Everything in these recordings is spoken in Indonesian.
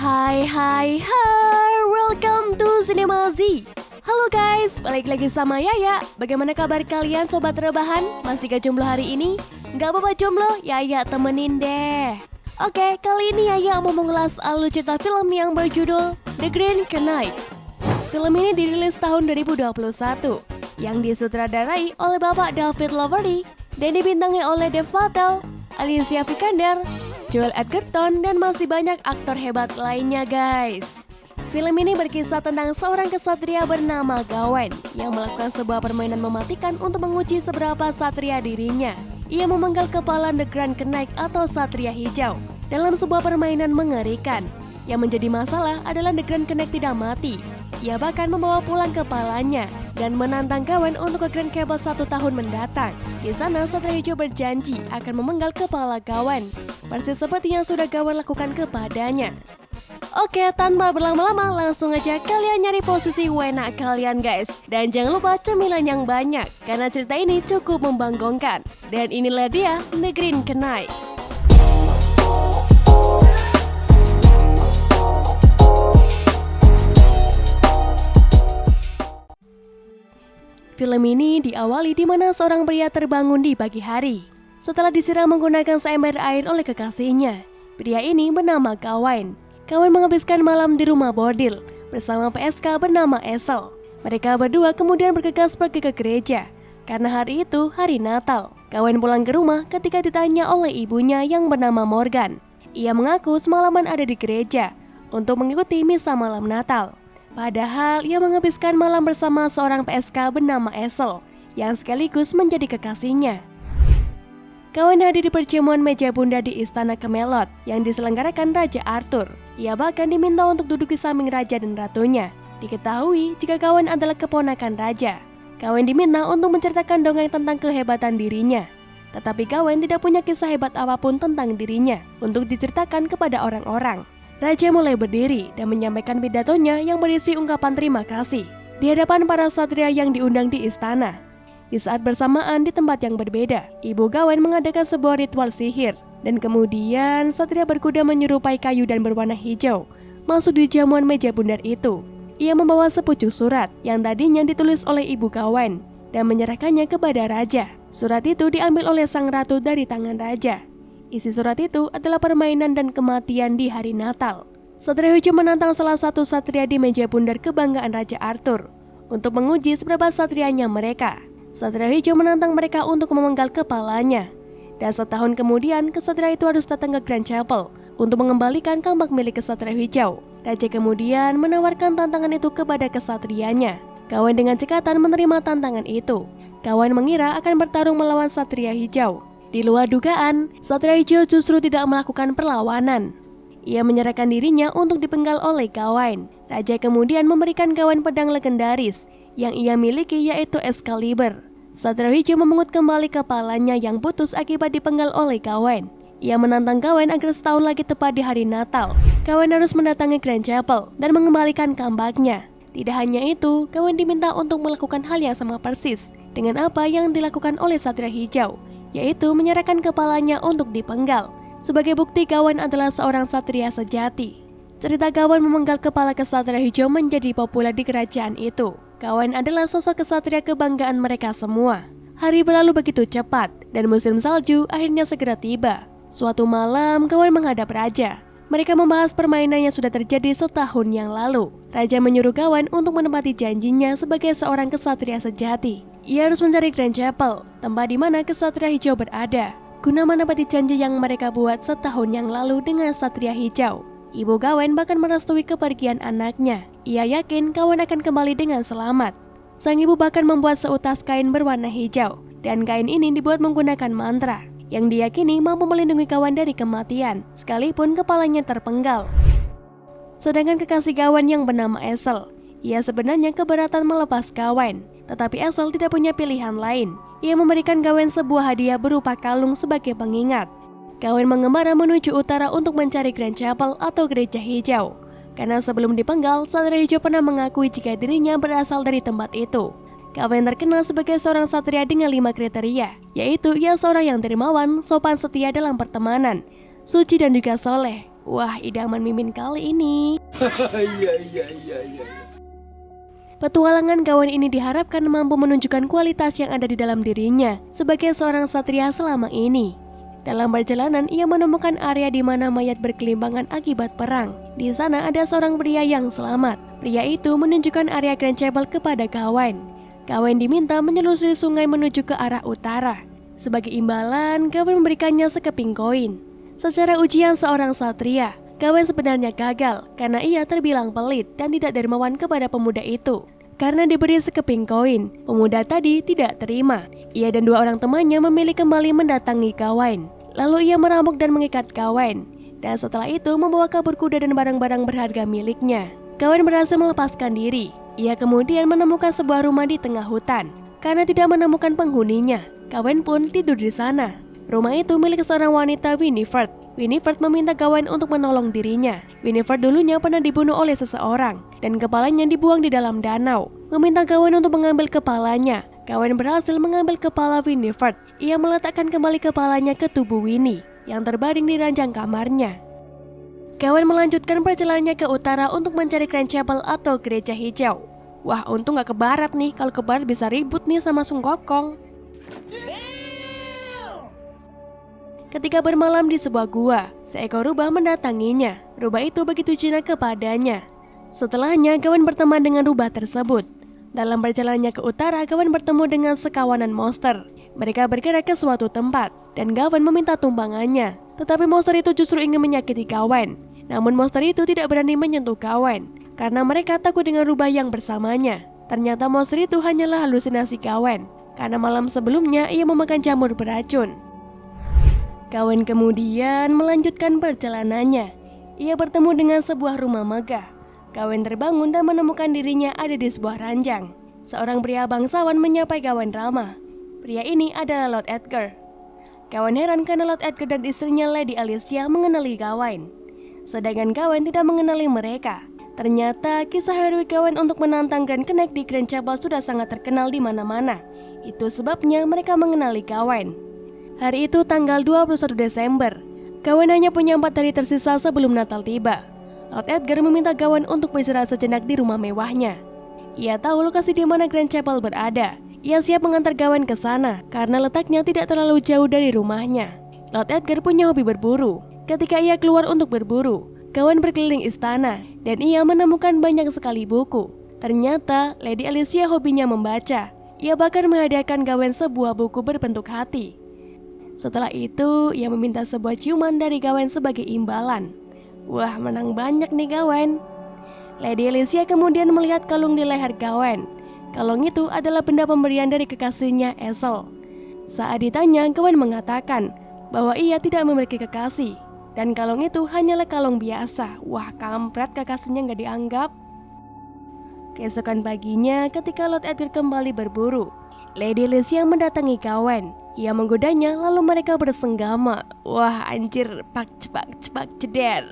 Hai, welcome to Cinema Z. Halo guys, balik lagi sama Yaya. Bagaimana kabar kalian sobat rebahan? Masih gak jomblo hari ini? Gak apa-apa jomblo, Yaya temenin deh. Oke, kali ini Yaya mau mengulas alur cerita film yang berjudul The Green Knight. Film ini dirilis tahun 2021, yang disutradarai oleh Bapak David Lowery dan dibintangi oleh Dev Patel, Alicia Vikander, Joel Edgerton, dan masih banyak aktor hebat lainnya guys. Film ini berkisah tentang seorang kesatria bernama Gawain yang melakukan sebuah permainan mematikan untuk menguji seberapa satria dirinya. Ia memenggal kepala The Green Knight atau Satria Hijau dalam sebuah permainan mengerikan. Yang menjadi masalah adalah The Green Knight tidak mati. Ia bahkan membawa pulang kepalanya dan menantang Gawain untuk ke Grand Cable 1 tahun mendatang. Di sana Satria Hijau berjanji akan memenggal kepala Gawain, persis seperti yang sudah Gawain lakukan kepadanya. Oke, tanpa berlama-lama langsung aja kalian nyari posisi wena kalian guys. Dan jangan lupa cemilan yang banyak, karena cerita ini cukup membanggakan. Dan inilah dia The Green Knight. Film ini diawali di mana seorang pria terbangun di pagi hari setelah disiram menggunakan seember air oleh kekasihnya. Pria ini bernama Gawain. Gawain menghabiskan malam di rumah bordil bersama PSK bernama Esel. Mereka berdua kemudian bergegas pergi ke gereja karena hari itu hari Natal. Gawain pulang ke rumah ketika ditanya oleh ibunya yang bernama Morgan. Ia mengaku semalaman ada di gereja untuk mengikuti misa malam Natal. Padahal ia menghabiskan malam bersama seorang PSK bernama Esel yang sekaligus menjadi kekasihnya. Gawain hadir di perjamuan meja bundar di istana Camelot yang diselenggarakan Raja Arthur. Ia bahkan diminta untuk duduk di samping raja dan ratunya. Diketahui jika Gawain adalah keponakan raja. Gawain diminta untuk menceritakan dongeng tentang kehebatan dirinya. Tetapi Gawain tidak punya kisah hebat apapun tentang dirinya untuk diceritakan kepada orang-orang. Raja mulai berdiri dan menyampaikan pidatonya yang berisi ungkapan terima kasih di hadapan para satria yang diundang di istana. Di saat bersamaan di tempat yang berbeda, ibu Gawain mengadakan sebuah ritual sihir dan kemudian satria berkuda menyerupai kayu dan berwarna hijau masuk di jamuan meja bundar itu. Ia membawa sepucuk surat yang tadinya ditulis oleh ibu Gawain dan menyerahkannya kepada raja. Surat itu diambil oleh sang ratu dari tangan raja. Isi surat itu adalah permainan dan kematian di hari Natal. Satria Hijau menantang salah satu satria di meja bundar kebanggaan Raja Arthur untuk menguji seberapa satrianya mereka. Satria Hijau menantang mereka untuk memenggal kepalanya. Dan setahun kemudian, kesatria itu harus datang ke Grand Chapel untuk mengembalikan kambak milik kesatria hijau. Raja kemudian menawarkan tantangan itu kepada kesatrianya. Gawain dengan cekatan menerima tantangan itu. Gawain mengira akan bertarung melawan satria hijau. Di luar dugaan, Satria Hijau justru tidak melakukan perlawanan. Ia menyerahkan dirinya untuk dipenggal oleh Gawain. Raja kemudian memberikan Gawain pedang legendaris yang ia miliki yaitu Excalibur. Satria Hijau memungut kembali kepalanya yang putus akibat dipenggal oleh Gawain. Ia menantang Gawain agar setahun lagi tepat di hari Natal, Gawain harus mendatangi Grand Chapel dan mengembalikan kambaknya. Tidak hanya itu, Gawain diminta untuk melakukan hal yang sama persis dengan apa yang dilakukan oleh Satria Hijau, yaitu menyerahkan kepalanya untuk dipenggal. Sebagai bukti Gawain adalah seorang satria sejati. Cerita Gawain memenggal kepala kesatria hijau menjadi populer di kerajaan itu. Gawain adalah sosok kesatria kebanggaan mereka semua. Hari berlalu begitu cepat dan musim salju akhirnya segera tiba. Suatu malam Gawain menghadap raja. Mereka membahas permainan yang sudah terjadi setahun yang lalu. Raja menyuruh Gawain untuk menepati janjinya sebagai seorang kesatria sejati. Ia harus mencari Grand Chapel, tempat di mana kesatria hijau berada, guna menepati janji yang mereka buat setahun yang lalu dengan satria hijau. Ibu Gawain bahkan merestui kepergian anaknya. Ia yakin Gawain akan kembali dengan selamat. Sang ibu bahkan membuat seutas kain berwarna hijau, dan kain ini dibuat menggunakan mantra yang diyakini mampu melindungi Gawain dari kematian, sekalipun kepalanya terpenggal. Sedangkan kekasih Gawain yang bernama Esel, ia sebenarnya keberatan melepas Gawain. Tetapi Esel tidak punya pilihan lain. Ia memberikan Gawain sebuah hadiah berupa kalung sebagai pengingat. Gawain mengembara menuju utara untuk mencari Grand Chapel atau gereja hijau. Karena sebelum dipenggal, Satria Hijau pernah mengakui jika dirinya berasal dari tempat itu. Gawain terkenal sebagai seorang satria dengan 5 kriteria, yaitu ia seorang yang dermawan, sopan setia dalam pertemanan, suci dan juga soleh. Wah, idaman Mimin kali ini. Iya. Petualangan Gawain ini diharapkan mampu menunjukkan kualitas yang ada di dalam dirinya sebagai seorang satria selama ini. Dalam perjalanan, ia menemukan area di mana mayat berkelimpangan akibat perang. Di sana ada seorang pria yang selamat. Pria itu menunjukkan area Grand Chapel kepada Gawain. Gawain diminta menyelusuri sungai menuju ke arah utara. Sebagai imbalan, Gawain memberikannya sekeping koin. Secara ujian seorang satria, Gawain sebenarnya gagal karena ia terbilang pelit dan tidak dermawan kepada pemuda itu. Karena diberi sekeping koin, pemuda tadi tidak terima. Ia dan dua orang temannya memilih kembali mendatangi Gawain. Lalu ia merampok dan mengikat Gawain. Dan setelah itu membawa kabur kuda dan barang-barang berharga miliknya. Gawain berhasil melepaskan diri. Ia kemudian menemukan sebuah rumah di tengah hutan. Karena tidak menemukan penghuninya, Gawain pun tidur di sana. Rumah itu milik seorang wanita, Winifred. Winifred meminta Gawain untuk menolong dirinya. Winifred dulunya pernah dibunuh oleh seseorang dan kepalanya dibuang di dalam danau. Meminta Gawain untuk mengambil kepalanya. Gawain berhasil mengambil kepala Winifred. Ia meletakkan kembali kepalanya ke tubuh Winnie yang terbaring di ranjang kamarnya. Gawain melanjutkan perjalanannya ke utara untuk mencari Grand Chapel atau gereja hijau. Wah, untung gak ke barat nih. Kalau ke barat bisa ribut nih sama Sung Gokong. Ketika bermalam di sebuah gua, seekor rubah mendatanginya. Rubah itu begitu jinak kepadanya. Setelahnya, Gawain berteman dengan rubah tersebut. Dalam perjalanannya ke utara, Gawain bertemu dengan sekawanan monster. Mereka bergerak ke suatu tempat, dan Gawain meminta tumpangannya. Tetapi monster itu justru ingin menyakiti Gawain. Namun monster itu tidak berani menyentuh Gawain, karena mereka takut dengan rubah yang bersamanya. Ternyata monster itu hanyalah halusinasi Gawain, karena malam sebelumnya ia memakan jamur beracun. Gawain kemudian melanjutkan perjalanannya. Ia bertemu dengan sebuah rumah megah. Gawain terbangun dan menemukan dirinya ada di sebuah ranjang. Seorang pria bangsawan menyapa Gawain ramah. Pria ini adalah Lord Edgar. Gawain heran karena Lord Edgar dan istrinya Lady Alicia mengenali Gawain. Sedangkan Gawain tidak mengenali mereka. Ternyata kisah heroik Gawain untuk menantang Grand Knight di Grand Chapel sudah sangat terkenal di mana-mana. Itu sebabnya mereka mengenali Gawain. Hari itu tanggal 21 Desember. Gawain hanya punya 4 hari tersisa sebelum Natal tiba. Lord Edgar meminta Gawain untuk beristirahat sejenak di rumah mewahnya. Ia tahu lokasi di mana Grand Chapel berada. Ia siap mengantar Gawain ke sana karena letaknya tidak terlalu jauh dari rumahnya. Lord Edgar punya hobi berburu. Ketika ia keluar untuk berburu, Gawain berkeliling istana dan ia menemukan banyak sekali buku. Ternyata Lady Alicia hobinya membaca. Ia bahkan menghadiahkan Gawain sebuah buku berbentuk hati. Setelah itu, ia meminta sebuah ciuman dari Gawain sebagai imbalan. Wah, menang banyak nih Gawain. Lady Alicia kemudian melihat kalung di leher Gawain. Kalung itu adalah benda pemberian dari kekasihnya Esel. Saat ditanya, Gawain mengatakan bahwa ia tidak memiliki kekasih. Dan kalung itu hanyalah kalung biasa. Wah, kampret, kekasihnya nggak dianggap. Keesokan paginya, ketika Lord Edgar kembali berburu, Lady Alicia mendatangi Gawain. Ia menggodanya lalu mereka bersenggama. Wah, anjir, pak ceder.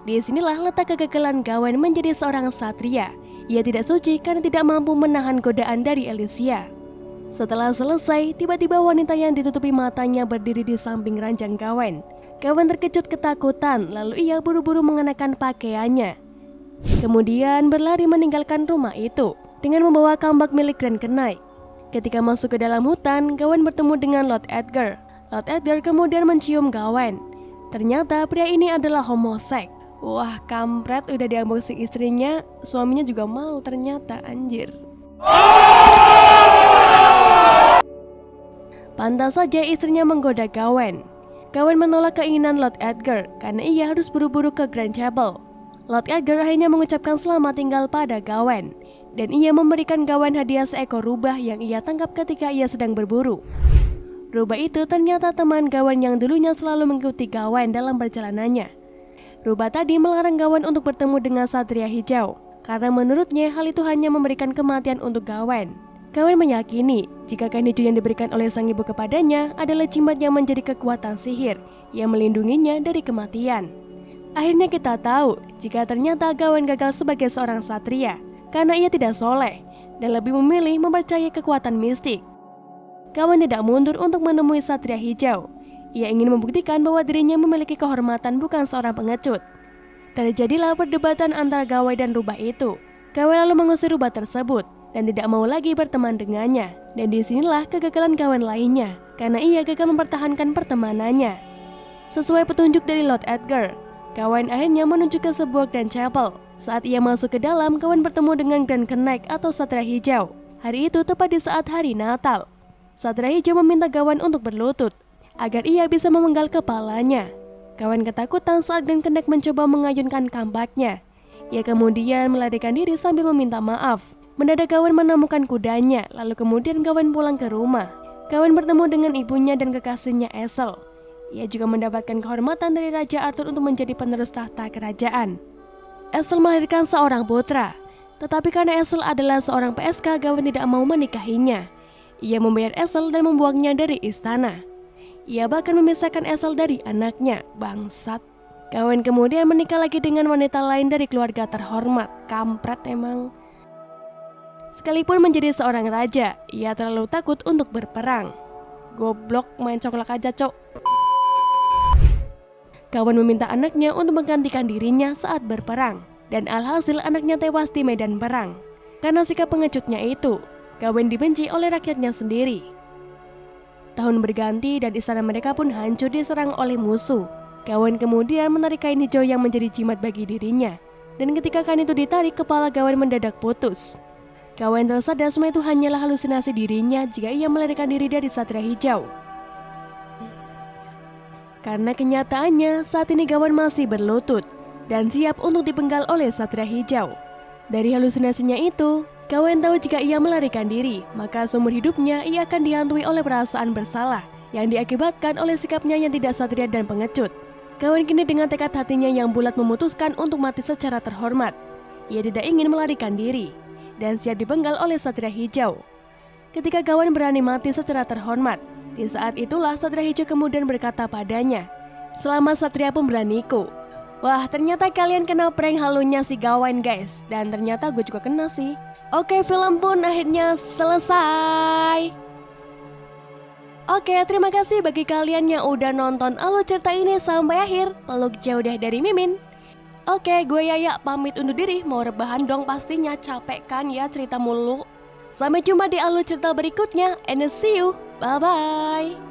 Disinilah letak kegagalan Gawain menjadi seorang satria. Ia tidak suci karena tidak mampu menahan godaan dari Alicia. Setelah selesai, tiba-tiba wanita yang ditutupi matanya berdiri di samping ranjang Gawain. Gawain terkejut ketakutan, lalu ia buru-buru mengenakan pakaiannya. Kemudian berlari meninggalkan rumah itu dengan membawa kambak milik Grand Knight. Ketika masuk ke dalam hutan, Gawain bertemu dengan Lord Edgar. Lord Edgar kemudian mencium Gawain. Ternyata pria ini adalah homoseks. Wah, kampret, udah diambil istrinya, suaminya juga mau ternyata, anjir. Pantas saja istrinya menggoda Gawain. Gawain menolak keinginan Lord Edgar karena ia harus buru-buru ke Grand Chapel. Lord Edgar akhirnya mengucapkan selamat tinggal pada Gawain. Dan ia memberikan Gawain hadiah seekor rubah yang ia tangkap ketika ia sedang berburu. Rubah itu ternyata teman Gawain yang dulunya selalu mengikuti Gawain dalam perjalanannya. Rubah tadi melarang Gawain untuk bertemu dengan Satria Hijau, karena menurutnya hal itu hanya memberikan kematian untuk Gawain. Gawain meyakini jika kain hijau yang diberikan oleh sang ibu kepadanya adalah jimat yang menjadi kekuatan sihir yang melindunginya dari kematian. Akhirnya kita tahu jika ternyata Gawain gagal sebagai seorang satria karena ia tidak soleh dan lebih memilih mempercayai kekuatan mistik. Gawain tidak mundur untuk menemui Satria Hijau. Ia ingin membuktikan bahwa dirinya memiliki kehormatan bukan seorang pengecut. Terjadilah perdebatan antara Gawai dan rubah itu. Gawai lalu mengusir rubah tersebut dan tidak mau lagi berteman dengannya. Dan disinilah kegagalan kawan lainnya, karena ia gagal mempertahankan pertemanannya. Sesuai petunjuk dari Lord Edgar, Gawain akhirnya menuju ke sebuah Grand Chapel. Saat ia masuk ke dalam, Gawain bertemu dengan Grand Knight atau Satria Hijau. Hari itu tepat di saat hari Natal. Satria Hijau meminta Gawain untuk berlutut, agar ia bisa memenggal kepalanya. Gawain ketakutan saat Grand Knight mencoba mengayunkan kampaknya. Ia kemudian melarikan diri sambil meminta maaf. Mendadak Gawain menemukan kudanya, lalu kemudian Gawain pulang ke rumah. Gawain bertemu dengan ibunya dan kekasihnya Esel. Ia juga mendapatkan kehormatan dari Raja Arthur untuk menjadi penerus tahta kerajaan. Esel melahirkan seorang putra, tetapi karena Esel adalah seorang PSK, Gawain tidak mau menikahinya. Ia membayar Esel dan membuangnya dari istana. Ia bahkan memisahkan Esel dari anaknya, bangsat. Gawain kemudian menikah lagi dengan wanita lain dari keluarga terhormat, kampret emang. Sekalipun menjadi seorang raja, ia terlalu takut untuk berperang. Goblok, main coklak aja, cok. Gawain meminta anaknya untuk menggantikan dirinya saat berperang, dan alhasil anaknya tewas di medan perang. Karena sikap pengecutnya itu, Gawain dibenci oleh rakyatnya sendiri. Tahun berganti dan istana mereka pun hancur diserang oleh musuh. Gawain kemudian menarik kain hijau yang menjadi jimat bagi dirinya, dan ketika kain itu ditarik, kepala Gawain mendadak putus. Gawain tersadar semua itu hanyalah halusinasi dirinya jika ia melarikan diri dari Satria Hijau. Karena kenyataannya saat ini Gawain masih berlutut dan siap untuk dipenggal oleh Satria Hijau. Dari halusinasinya itu, Gawain tahu jika ia melarikan diri, maka seumur hidupnya ia akan dihantui oleh perasaan bersalah yang diakibatkan oleh sikapnya yang tidak satria dan pengecut. Gawain kini dengan tekad hatinya yang bulat memutuskan untuk mati secara terhormat. Ia tidak ingin melarikan diri dan siap dipenggal oleh Satria Hijau. Ketika Gawain berani mati secara terhormat, di saat itulah Satria Hijau kemudian berkata padanya, "Selamat Satria pemberaniku." Wah, ternyata kalian kena prank halunya si Gawain guys. Dan ternyata gue juga kena sih. Oke, film pun akhirnya selesai. Oke, terima kasih bagi kalian yang udah nonton alur cerita ini sampai akhir. Peluk jauh deh dari Mimin. Oke, gue Yaya pamit undur diri. Mau rebahan dong pastinya, capek kan ya cerita mulu. Sampai jumpa di alur cerita berikutnya, and see you. Bye-bye.